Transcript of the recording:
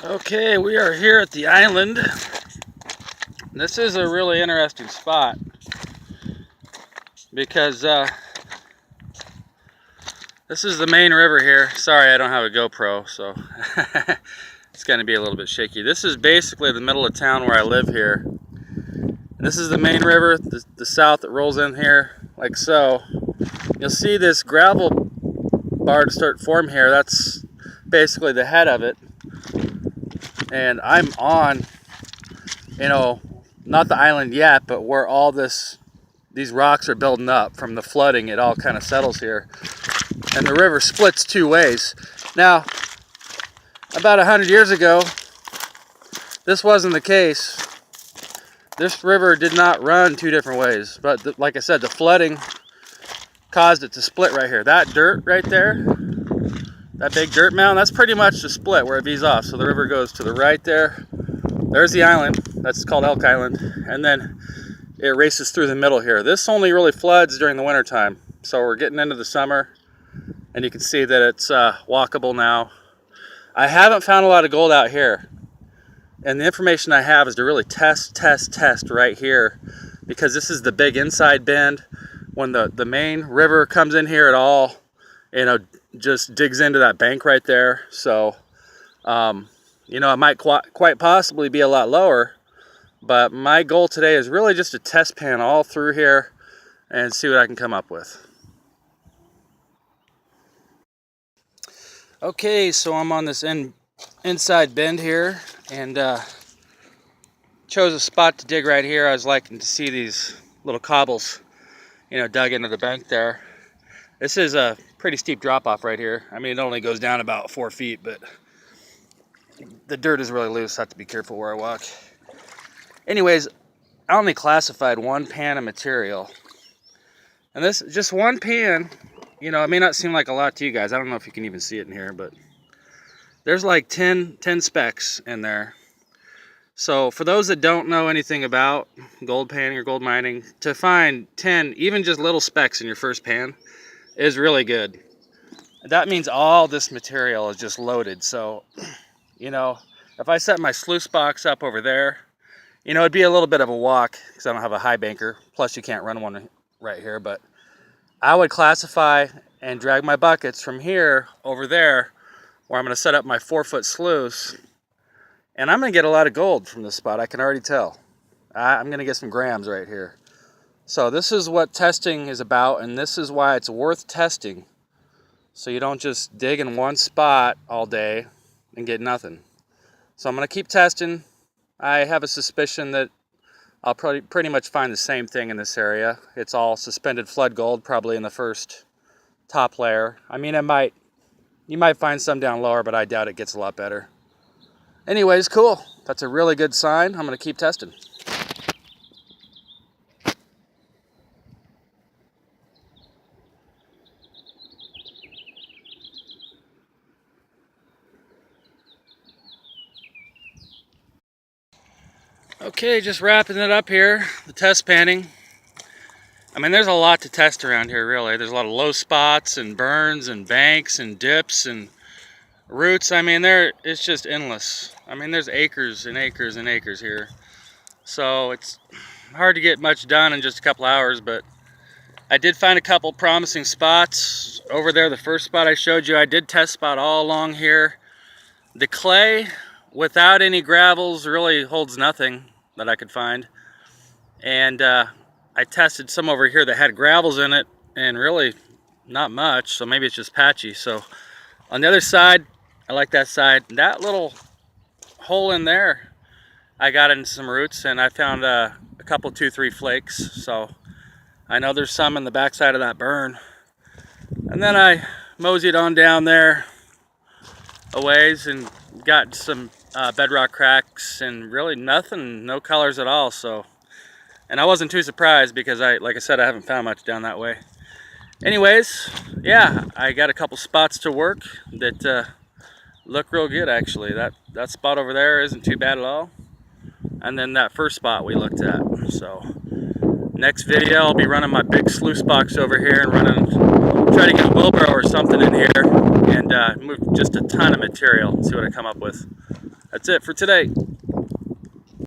Okay, we are here at the island. This is a really interesting spot because this is the main river here. Sorry, I don't have a GoPro, so it's going to be a little bit shaky. This is basically the middle of town where I live here. And this is the main river, the south that rolls in here like so. You'll see this gravel bar start form here. That's basically the head of it. And I'm on, not the island yet, but where all these rocks are building up from the flooding. It all kind of settles here. And the river splits two ways. Now, about 100 years ago, this wasn't the case. This river did not run two different ways. But like I said, the flooding caused it to split right here. That dirt right there, that big dirt mound, that's pretty much the split where it veers off. So the river goes to the right there. There's the island. That's called Elk Island. And then it races through the middle here. This only really floods during the winter time. So we're getting into the summer. And you can see that it's walkable now. I haven't found a lot of gold out here. And the information I have is to really test right here. Because this is the big inside bend. When the main river comes in here, it all, just digs into that bank right there. So, it might quite possibly be a lot lower. But my goal today is really just to test pan all through here and see what I can come up with. Okay, so I'm on this inside bend here and chose a spot to dig right here. I was liking to see these little cobbles, dug into the bank there. This is a pretty steep drop off right here. I mean, it only goes down about 4 feet, but the dirt is really loose. I have to be careful where I walk. Anyways, I only classified one pan of material. And this, just one pan, it may not seem like a lot to you guys. I don't know if you can even see it in here, but there's like 10 specks in there. So for those that don't know anything about gold panning or gold mining, to find 10, even just little specks in your first pan is really good. That means all this material is just loaded. So, if I set my sluice box up over there, it'd be a little bit of a walk because I don't have a high banker. Plus you can't run one right here, but I would classify and drag my buckets from here over there where I'm going to set up my 4-foot sluice. And I'm going to get a lot of gold from this spot. I can already tell. I'm going to get some grams right here. So this is what testing is about, and this is why it's worth testing. So you don't just dig in one spot all day and get nothing. So I'm going to keep testing. I have a suspicion that I'll probably pretty much find the same thing in this area. It's all suspended flood gold, probably in the first top layer. I mean, you might find some down lower, but I doubt it gets a lot better. Anyways, cool. That's a really good sign. I'm going to keep testing. Okay, just wrapping it up here, the test panning. I mean, there's a lot to test around here, really. There's a lot of low spots and burns and banks and dips and roots. I mean, it's just endless. I mean, there's acres and acres and acres here. So it's hard to get much done in just a couple hours, but I did find a couple promising spots. Over there, the first spot I showed you, I did test spot all along here. The clay, without any gravels, really holds nothing that I could find. And I tested some over here that had gravels in it, and really not much, so maybe it's just patchy. So on the other side, I like that side. That little hole in there, I got in some roots, and I found a couple 2-3 flakes. So I know there's some in the backside of that burn. And then I moseyed on down there a ways and got some bedrock cracks, and really nothing, no colors at all. So, and I wasn't too surprised because like I said, I haven't found much down that way. Anyways, yeah, I got a couple spots to work that look real good actually. That spot over there isn't too bad at all. And then that first spot we looked at. So next video I'll be running my big sluice box over here and try to get a wheelbarrow or something in here and move just a ton of material and see what I come up with. That's it for today.